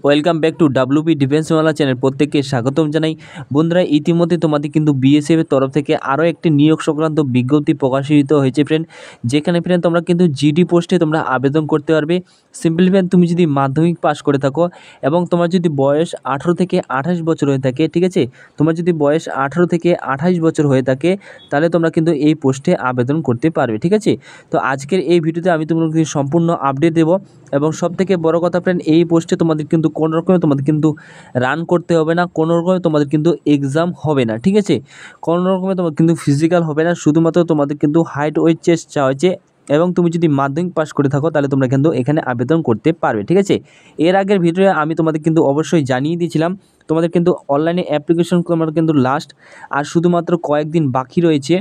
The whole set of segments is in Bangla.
Welcome back to WP defence Bangla channel. প্রত্যেককে স্বাগতম জানাই। বন্ধুরা, ইতিমধ্যে তোমাদের কিন্তু বিএসএফ এর তরফ থেকে আরও একটি নিয়োগ সংক্রান্ত বিজ্ঞপ্তি প্রকাশিত হয়েছে ফ্রেন্ড, যেখানে ফ্রেন্ড তোমরা কিন্তু জিডি পোস্টে তোমরা আবেদন করতে পারবে। সিম্পলি ফ্রেন্ড, তুমি যদি মাধ্যমিক পাস করে থাকো এবং তোমার যদি বয়স 18 থেকে 28 বছর হয়ে থাকে, ঠিক আছে, তোমার যদি বয়স 18 থেকে 28 বছর হয়ে থাকে তাহলে তোমরা কিন্তু এই পোস্টে আবেদন করতে পারবে, ঠিক আছে। তো আজকের এই ভিডিওতে আমি তোমাদের সম্পূর্ণ আপডেট দেবো এবং সবথেকে বড় কথা ফ্রেন্ড, এই পোস্টে তোমাদের কিন্তু কোনো রকমে তোমাদের কিন্তু রান করতে হবে না, কোনো রকমে তোমাদের কিন্তু এক্সাম হবে না, ঠিক আছে। কোনো রকমে তোমার কিন্তু ফিজিক্যাল হবে না, শুধুমাত্র তোমাদের কিন্তু হাইট ওয়েট চেস্ট চাওয়া হয়েছে এবং তুমি যদি মাধ্যমিক পাস করে থাকো তাহলে তোমরা কিন্তু এখানে আবেদন করতে পারবে, ঠিক আছে। এর আগের ভিডিওয়ে আমি তোমাদের কিন্তু অবশ্যই জানিয়ে দিয়েছিলাম তোমাদের কিন্তু অনলাইনে অ্যাপ্লিকেশন তোমার কিন্তু লাস্ট আর শুধুমাত্র কয়েকদিন বাকি রয়েছে।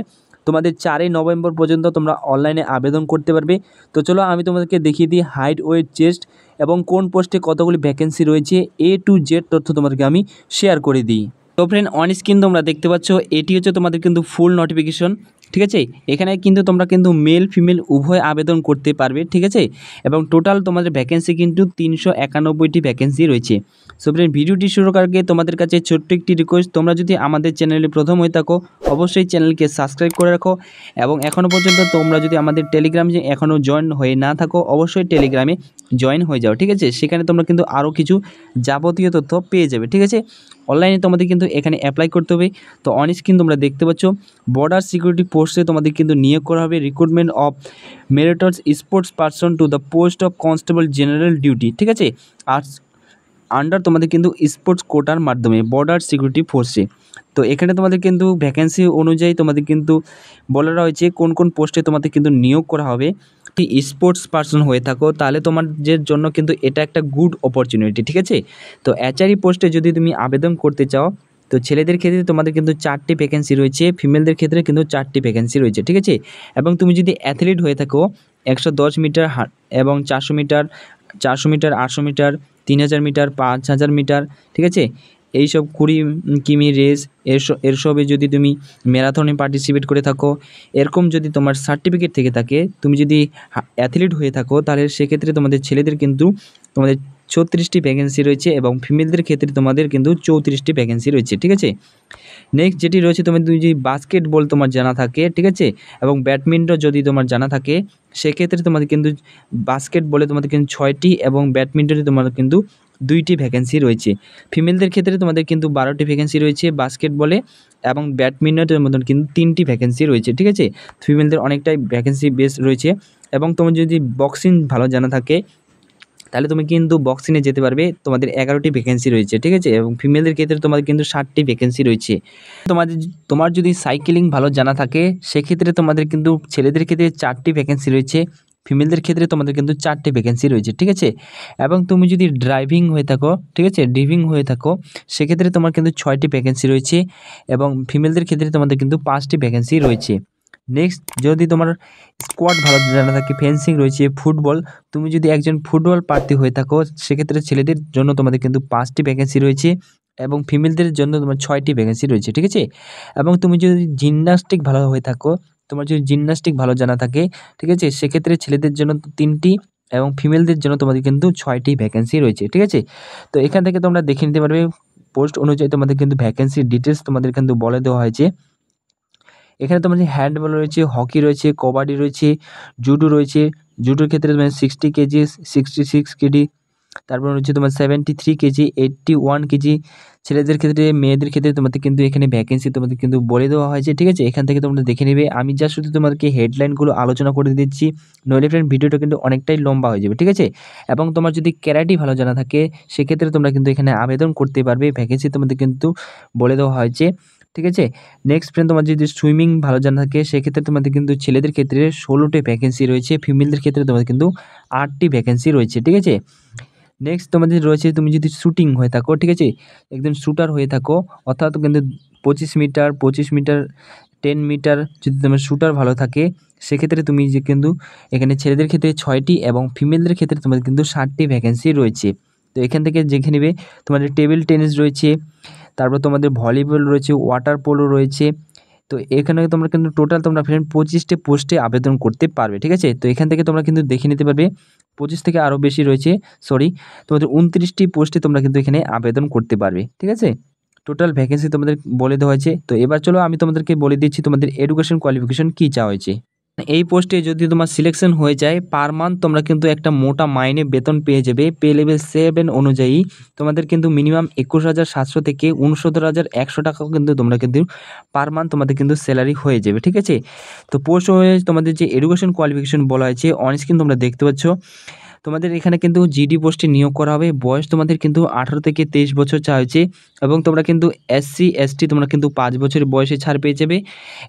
তোমাদের 4ই নভেম্বর পর্যন্ত তোমরা অনলাইনে আবেদন করতে পারবে। তো চলো আমি তোমাদেরকে দেখিয়ে দিই হাইট ওয়েট চেস্ট এবং কোন পোস্টে কতগুলি ভ্যাকেন্সি রয়েছে, A to Z তথ্য তোমাদেরকে আমি শেয়ার করে দিই। তো ফ্রেন্ড, অন স্ক্রিন তোমরা দেখতে পাচ্ছ, এটি হচ্ছে তোমাদের কিন্তু ফুল নোটিফিকেশন, ঠিক আছে। এখানে কিন্তু তোমরা কিন্তু মেল ফিমেল উভয় আবেদন করতে পারবে, ঠিক আছে। এবং টোটাল তোমাদের ভ্যাকেন্সি কিন্তু 391টি ভ্যাকেন্সি রয়েছে। সো ফ্রেন্ড, ভিডিওটি শুরু করার আগে তোমাদের কাছে ছোট্ট একটি রিকোয়েস্ট, তোমরা যদি আমাদের চ্যানেলে প্রথম হয়ে থাকো অবশ্যই চ্যানেলকে সাবস্ক্রাইব করে রাখো এবং এখনও পর্যন্ত তোমরা যদি আমাদের টেলিগ্রামে এখনও জয়েন হয়ে না থাকো অবশ্যই টেলিগ্রামে জয়েন হয়ে যাও, ঠিক আছে। সেখানে তোমরা কিন্তু আরও কিছু যাবতীয় তথ্য পেয়ে যাবে, ঠিক আছে। অনলাইনে তোমাদের কিন্তু এখানে অ্যাপ্লাই করতে হবে। তো অন স্ক্রিন তোমরা দেখতে পাচ্ছ বর্ডার সিকিউরিটি পোস্টে তোমাদের কিন্তু নিয়োগ করা হবে recruitment of merits sports person to the post of constable general duty, ঠিক আছে। আর আন্ডার তোমাদের কিন্তু স্পোর্টস কোটার মাধ্যমে বর্ডার সিকিউরিটি ফোর্সে। তো এখানে তোমাদের কিন্তু ভ্যাকেন্সি অনুযায়ী তোমাদের কিন্তু বলা রয়েছে কোন কোন পোস্টে তোমাদের কিন্তু নিয়োগ করা হবে। স্পোর্টস পারসন হয়ে থাকো তাহলে তোমাদের জন্য কিন্তু এটা একটা গুড অপরচুনিটি, ঠিক আছে। তো অ্যাচারি পোস্টে যদি তুমি আবেদন করতে চাও তো ছেলেদের ক্ষেত্রে তোমাদের কিন্তু 4টি ভ্যাকেন্সি রয়েছে, ফিমেলদের ক্ষেত্রে কিন্তু 4টি ভ্যাকেন্সি রয়েছে, ঠিক আছে। এবং তুমি যদি অ্যাথলিট হয়ে থাকো 110 মিটার এবং 400 মিটার 800 মিটার 3000 মিটার 5000 মিটার, ঠিক আছে, এইসব 20 কিমি রেস এরসবে যদি তুমি ম্যারাথনে পার্টিসিপেট করে থাকো, এরকম যদি তোমার সার্টিফিকেট থেকে থাকে, তুমি যদি অ্যাথলিট হয়ে থাকো তাহলে সেক্ষেত্রে তোমাদের ছেলেদের কিন্তু তোমাদের 36টি ভ্যাকেন্সি রয়েছে এবং ফিমেলদের ক্ষেত্রে তোমাদের কিন্তু 34টি ভ্যাকেন্সি রয়েছে, ঠিক আছে। নেক্সট যেটি রয়েছে, তুমি যদি বাস্কেটবল তোমার জানা থাকে, ঠিক আছে, এবং ব্যাডমিন্টন যদি তোমার জানা থাকে সেক্ষেত্রে তোমাদের কিন্তু বাস্কেটবলে তোমাদের কিন্তু 6টি এবং ব্যাডমিন্টনে তোমাদের কিন্তু 2টি ভ্যাকেন্সি রয়েছে। ফিমেলদের ক্ষেত্রে তোমাদের কিন্তু 12টি ভ্যাকেন্সি রয়েছে বাস্কেটবলে এবং ব্যাডমিন্টনের মতন কিন্তু 3টি ভ্যাকেন্সি রয়েছে, ঠিক আছে। ফিমেলদের অনেকটাই ভ্যাকেন্সি বেস রয়েছে। এবং তোমার যদি বক্সিং ভালো জানা থাকে তাহলে তুমি কিন্তু বক্সিংয়ে যেতে পারবে, তোমাদের 11টি ভ্যাকেন্সি রয়েছে, ঠিক আছে। এবং ফিমেলদের ক্ষেত্রে তোমাদের কিন্তু 60টি ভ্যাকেন্সি রয়েছে। তোমার যদি সাইকেলিং ভালো জানা থাকে সেক্ষেত্রে তোমাদের কিন্তু ছেলেদের ক্ষেত্রে 4টি ভ্যাকেন্সি রয়েছে, ফিমেলদের ক্ষেত্রে তোমাদের কিন্তু 4টি ভ্যাকেন্সি রয়েছে, ঠিক আছে। এবং তুমি যদি ড্রাইভিং হয়ে থাকো, ঠিক আছে, সেক্ষেত্রে তোমার কিন্তু 6টি ভ্যাকেন্সি রয়েছে এবং ফিমেলদের ক্ষেত্রে তোমাদের কিন্তু 5টি ভ্যাকেন্সি রয়েছে। নেক্সট, যদি তোমার স্কোয়াড ভালো জানা থাকে, ফেন্সিং রয়েছে, ফুটবল, তুমি যদি একজন ফুটবল প্রার্থী হয়ে থাকো সেক্ষেত্রে ছেলেদের জন্য তোমাদের কিন্তু 5টি ভ্যাকেন্সি রয়েছে এবং ফিমেলদের জন্য তোমার 6টি ভ্যাকেন্সি রয়েছে, ঠিক আছে। এবং তুমি যদি জিমন্যাস্টিক ভালো হয়ে থাকো, তোমার যদি জিমন্যাস্টিক ভালো জানা থাকে, ঠিক আছে, সেক্ষেত্রে ছেলেদের জন্য 3টি এবং ফিমেলদের জন্য তোমাদের কিন্তু 6টি ভ্যাকেন্সি রয়েছে, ঠিক আছে। তো এখান থেকে তোমরা দেখে নিতে পারবে পোস্ট অনুযায়ী তোমাদের কিন্তু ভ্যাকেন্সির ডিটেলস তোমাদের কিন্তু বলে দেওয়া হয়েছে। এখানে তোমাদের হ্যান্ডবল রয়েছে, হকি রয়েছে, কবাডি রয়েছে, জুডো রয়েছে। জুডোর ক্ষেত্রে তোমার 60 কেজি, 66 কেজি, তারপর রয়েছে তোমার 73 কেজি, 81 কেজি। ছেলেদের ক্ষেত্রে, মেয়েদের ক্ষেত্রে তোমাদের কিন্তু এখানে ভ্যাকেন্সি তোমাদের কিন্তু বলে দেওয়া হয়েছে, ঠিক আছে। এখান থেকে তোমরা দেখে নেবে। আমি যা শুধু তোমাদেরকে হেডলাইনগুলো আলোচনা করে দিচ্ছি, নইলে ফ্রেন্ড ভিডিওটা কিন্তু অনেকটাই লম্বা হয়ে যাবে, ঠিক আছে। এবং তোমার যদি ক্যারাটে ভালো জানা থাকে সেক্ষেত্রে তোমরা কিন্তু এখানে আবেদন করতে পারবে, ভ্যাকেন্সি তোমাদের কিন্তু বলে দেওয়া হয়েছে, ঠিক আছে। নেক্সট ফ্রেন্ড, তোমার যদি সুইমিং ভালো জানা থাকে সেক্ষেত্রে তোমাদের কিন্তু ছেলেদের ক্ষেত্রে 16টি ভ্যাকেন্সি রয়েছে, ফিমেলদের ক্ষেত্রে তোমাদের কিন্তু 8টি ভ্যাকেন্সি রয়েছে, ঠিক আছে। নেক্সট তোমাদের রয়েছে, তুমি যদি শুটিং হয়ে থাকো, ঠিক আছে, একজন শুটার হয়ে থাকো, অর্থাৎ কিন্তু 25 মিটার 10 মিটার যদি তোমার শুটার ভালো থাকে সেক্ষেত্রে তুমি যে কিন্তু এখানে ছেলেদের ক্ষেত্রে 6টি এবং ফিমেলদের ক্ষেত্রে তোমাদের কিন্তু 60টি ভ্যাকেন্সি রয়েছে। তো এখান থেকে দেখে নেবে। তোমাদের টেবিল টেনিস রয়েছে, তারপর তোমাদের ভলিবল রয়েছে, ওয়াটার পোলো রয়েছে, তো এখানে তোমরা কিন্তু টোটাল তোমরা ফ্রেন্ড 25টি পোস্টে আবেদন করতে পারবে, ঠিক আছে। তো এখান থেকে তোমরা কিন্তু দেখে নিতে পারবে 25 থেকে আরও বেশি রয়েছে, তোমাদের 29টি পোস্টে তোমরা কিন্তু এখানে আবেদন করতে পারবে, ঠিক আছে। টোটাল ভ্যাকেন্সি তোমাদের বলে দেওয়া হয়েছে। তো এবার চলো আমি তোমাদেরকে বলে দিচ্ছি তোমাদের এডুকেশন কোয়ালিফিকেশন কী চাওয়া হয়েছে। এই পোস্টে যদি তোমার সিলেকশন হয়ে যায় পার মান্থ তোমরা কিন্তু একটা মোটা মাইনে বেতন পেয়ে যাবে। পে লেভেল 7 অনুযায়ী তোমাদের কিন্তু মিনিমাম 21,700 থেকে 69,100 টাকাও কিন্তু তোমরা কিন্তু পার মান্থ তোমাদের কিন্তু স্যালারি হয়ে যাবে, ঠিক আছে। তো পোস্ট হয়ে তোমাদের যে এডুকেশন কোয়ালিফিকেশন বলা হয়েছে অন স্ক্রিন তোমরা দেখতে পাচ্ছ। তোমাদের এখানে কিন্তু জিডি পোস্টে নিয়োগ করা হবে। বয়স তোমাদের কিন্তু 18 থেকে 23 বছর চাওয়া হয়েছে এবং তোমরা কিন্তু এসসি এসটি তোমরা কিন্তু 5 বছরের বয়সে ছাড় পেয়ে যাবে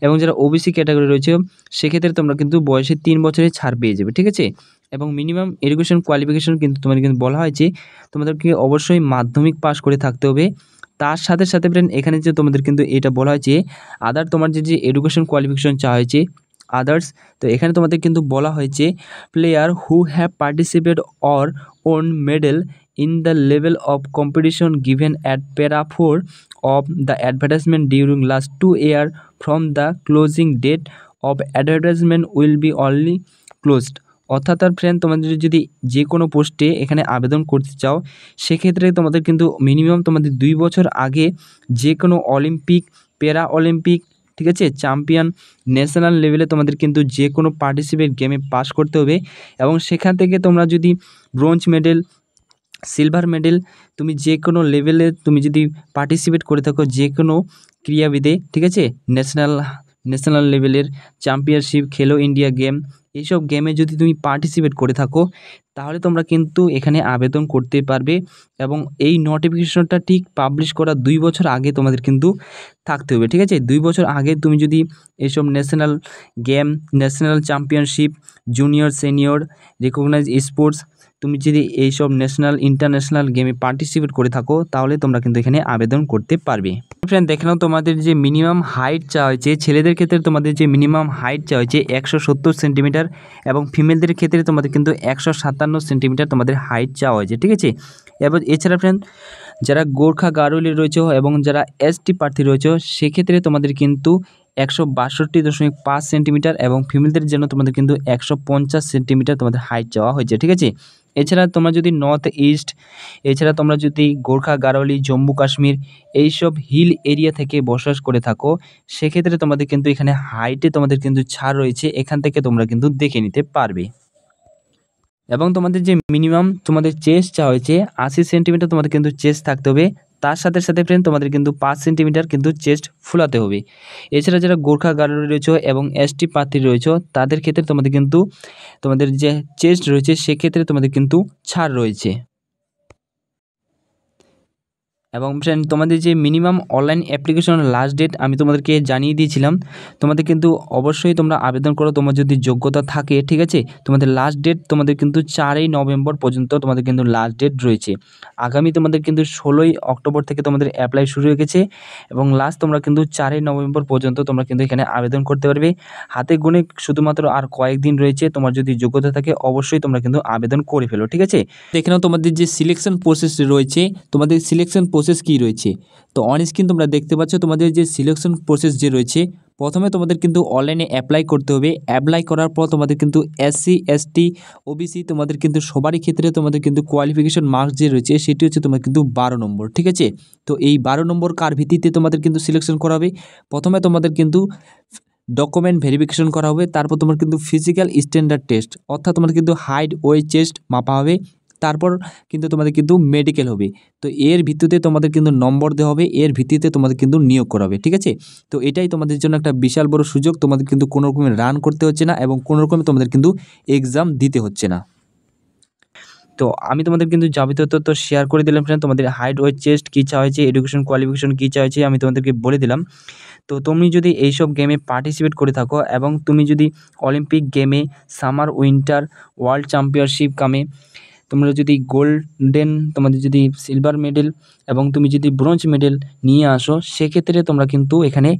এবং যারা ওবিসি ক্যাটাগরি রয়েছে সেক্ষেত্রে তোমরা কিন্তু বয়সে 3 বছরের ছাড় পেয়ে যাবে, ঠিক আছে। এবং মিনিমাম এডুকেশন কোয়ালিফিকেশন কিন্তু তোমাদের কিন্তু বলা হয়েছে তোমাদেরকে অবশ্যই মাধ্যমিক পাস করে থাকতে হবে। তার সাথে সাথে ফ্রেন্ড এখানে যে তোমাদের কিন্তু এটা বলা হয়েছে আদার তোমার যে এডুকেশন কোয়ালিফিকেশন চাওয়া হয়েছে আদার্স, তো এখানে তোমাদের কিন্তু বলা হয়েছে player who have participate or won medal in the level of competition given at para 4 of the advertisement during last 2 year from the closing date of advertisement will be only closed. অর্থাৎ আর ফ্রেন্ড তোমাদের যদি যে কোনো পোস্টে এখানে আবেদন করতে চাও সেক্ষেত্রে তোমাদের কিন্তু মিনিমাম তোমাদের 2 বছর আগে যে কোনো অলিম্পিক, প্যারা অলিম্পিক, ঠিক আছে, চ্যাম্পিয়ন, ন্যাশনাল লেভেলে তোমাদের কিন্তু যে কোনো পার্টিসিপেট গেমে পাস করতে হবে এবং সেখান থেকে তোমরা যদি ব্রোঞ্জ মেডেল, সিলভার মেডেল, তুমি যে কোনো লেভেলে তুমি যদি পার্টিসিপেট করে থাকো যে কোনো ক্রীড়াবিদে, ঠিক আছে, ন্যাশনাল লেভেলের চ্যাম্পিয়নশিপ, খেলো ইন্ডিয়া গেম, এইসব গেমে যদি তুমি পার্টিসিপেট করে থাকো তাহলে তোমরা কিন্তু এখানে আবেদন করতে পারবে এবং এই নোটিফিকেশনটা ঠিক পাবলিশ করা 2 বছর আগে তোমাদের কিন্তু থাকতে হবে, ঠিক আছে। 2 বছর আগে তুমি যদি এইসব national game, national championship, junior, senior, recognise sports, তুমি যদি এইসব ন্যাশনাল ইন্টারন্যাশনাল গেমে পার্টিসিপেট করে থাকো তাহলে তোমরা কিন্তু এখানে আবেদন করতে পারবে। ফ্রেন্ড দেখে নাও তোমাদের যে মিনিমাম হাইট চাওয়া হয়েছে, ছেলেদের ক্ষেত্রে তোমাদের যে মিনিমাম হাইট চাওয়া হয়েছে 170 সেন্টিমিটার এবং ফিমেলদের ক্ষেত্রে তোমাদের কিন্তু 157 সেন্টিমিটার তোমাদের হাইট চাওয়া হয়েছে, ঠিক আছে। এবার এছাড়া ফ্রেন্ড যারা গোর্খা গারুলি রয়েছে এবং যারা এসটি প্রার্থী রয়েছে সেক্ষেত্রে তোমাদের কিন্তু 162.5 সেন্টিমিটার এবং ফিমেলদের জন্য তোমাদের কিন্তু 150 সেন্টিমিটার তোমাদের হাইট চাওয়া হয়েছে, ঠিক আছে। এছাড়া তোমরা যদি নর্থ ইস্ট, এছাড়া তোমরা যদি গোর্খা গারোলি, জম্মু কাশ্মীর এইসব হিল এরিয়া থেকে বসবাস করে থাকো সেক্ষেত্রে তোমাদের কিন্তু এখানে হাইটে তোমাদের কিন্তু ছাড় রয়েছে, এখান থেকে তোমরা কিন্তু দেখে নিতে পারবে। এবং তোমাদের যে মিনিমাম তোমাদের চেস্ট চাওয়া হয়েছে 80 সেন্টিমিটার তোমাদের কিন্তু চেস্ট থাকতে হবে। তার সাথে সাথে ফ্রেন্ড তোমাদের কিন্তু 5 সেন্টিমিটার কিন্তু চেস্ট ফুলাতে হবে। এছাড়া যারা গোর্খা গারোলি রয়েছে এবং এসটি প্রার্থী রয়েছে তাদের ক্ষেত্রে তোমাদের কিন্তু তোমাদের যে চেস্ট রয়েছে সেক্ষেত্রে তোমাদের কিন্তু ছাড় রয়েছে। এবং ফ্রেন্ড তোমাদের যে মিনিমাম অনলাইন অ্যাপ্লিকেশনের লাস্ট ডেট আমি তোমাদেরকে জানিয়ে দিয়েছিলাম, তোমাদের কিন্তু অবশ্যই তোমরা আবেদন করো তোমার যদি যোগ্যতা থাকে, ঠিক আছে। তোমাদের লাস্ট ডেট তোমাদের কিন্তু 4ই নভেম্বর পর্যন্ত তোমাদের কিন্তু লাস্ট ডেট রয়েছে। আগামী তোমাদের কিন্তু 16ই অক্টোবর থেকে তোমাদের অ্যাপ্লাই শুরু হয়ে গেছে এবং লাস্ট তোমরা কিন্তু 4ই নভেম্বর পর্যন্ত তোমরা কিন্তু এখানে আবেদন করতে পারবে। হাতে গুনে শুধুমাত্র আর কয়েকদিন রয়েছে, তোমার যদি যোগ্যতা থাকে অবশ্যই তোমরা কিন্তু আবেদন করে ফেলো, ঠিক আছে। এখানেও তোমাদের যে সিলেকশন প্রসেস রয়েছে, তোমাদের সিলেকশন প্রসেস কী রয়েছে তো অন স্ক্রিন তোমরা দেখতে পাচ্ছ। তোমাদের যে সিলেকশন প্রসেস যে রয়েছে প্রথমে তোমাদের কিন্তু অনলাইনে অ্যাপ্লাই করতে হবে। অ্যাপ্লাই করার পর তোমাদের কিন্তু এসসি এসটি ওবিসি তোমাদের কিন্তু সবারই ক্ষেত্রে তোমাদের কিন্তু কোয়ালিফিকেশন মার্কস যে রয়েছে সেটি হচ্ছে তোমার কিন্তু 12 নম্বর, ঠিক আছে। তো এই 12 নম্বর কার ভিত্তিতে তোমাদের কিন্তু সিলেকশন করা হবে, প্রথমে তোমাদের কিন্তু ডকুমেন্ট ভেরিফিকেশন করা হবে, তারপর তোমার কিন্তু ফিজিক্যাল স্ট্যান্ডার্ড টেস্ট অর্থাৎ তোমাদের কিন্তু হাইট ওয়েট চেস্ট মাপা হবে, তারপর কিন্তু তোমাদের কিন্তু মেডিকেল হবে। তো এর ভিত্তিতে তোমাদের কিন্তু নম্বর দেওয়া হবে, এর ভিত্তিতে তোমাদের কিন্তু নিয়োগ করা হবে, ঠিক আছে। তো এটাই তোমাদের জন্য একটা বিশাল বড় সুযোগ, তোমাদের কিন্তু কোনো রকমের রান করতে হচ্ছে না এবং কোনো রকমের তোমাদের কিন্তু এক্সাম দিতে হচ্ছে না। তো আমি তোমাদের কিন্তু যাবতীয় তথ্য শেয়ার করে দিলাম ফ্রেন্ড। তোমাদের হাইট ওয়েট চেস্ট কী চাওয়া হয়েছে, এডুকেশন কোয়ালিফিকেশন কী চাওয়া হয়েছে আমি তোমাদেরকে বলে দিলাম। তো তুমি যদি এইসব গেমে পার্টিসিপেট করে থাকো এবং তুমি যদি অলিম্পিক গেমে, সামার উইন্টার ওয়ার্ল্ড চ্যাম্পিয়নশিপ কামে তোমরা যদি গোল্ডেন, তোমাদের যদি সিলভার মেডেল এবং তুমি যদি ব্রোঞ্জ মেডেল নিয়ে আসো সেক্ষেত্রে তোমরা কিন্তু এখানে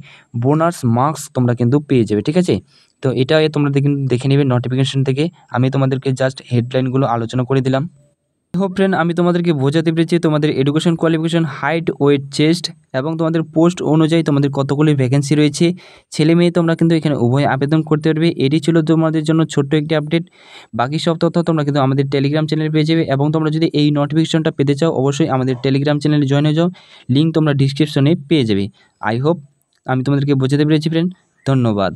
বোনাস মার্কস তোমরা কিন্তু পেয়ে যাবে, ঠিক আছে। তো এটা তোমরা দেখে নেবে নোটিফিকেশন থেকে, আমি তোমাদেরকে জাস্ট হেডলাইনগুলো আলোচনা করে দিলাম। হোপ ফ্রেন্ড আমি তোমাদেরকে বোঝাতে পেরেছি তোমাদের education qualification, height, weight, chest এবং তোমাদের পোস্ট অনুযায়ী তোমাদের কতগুলি ভ্যাকেন্সি রয়েছে। ছেলে মেয়ে তোমরা কিন্তু এখানে উভয় আবেদন করতে পারবে। এটি ছিল তোমাদের জন্য ছোট্ট একটি আপডেট। বাকি সব তথ্য তোমরা কিন্তু আমাদের টেলিগ্রাম চ্যানেলে পেয়ে যাবে এবং তোমরা যদি এই নোটিফিকেশনটা পেতে চাও অবশ্যই আমাদের টেলিগ্রাম চ্যানেলে জয়েন হয়ে যাও, লিঙ্ক তোমরা ডিসক্রিপশনে পেয়ে যাবে। আই হোপ আমি তোমাদেরকে বোঝাতে পেরেছি ফ্রেন্ড। ধন্যবাদ।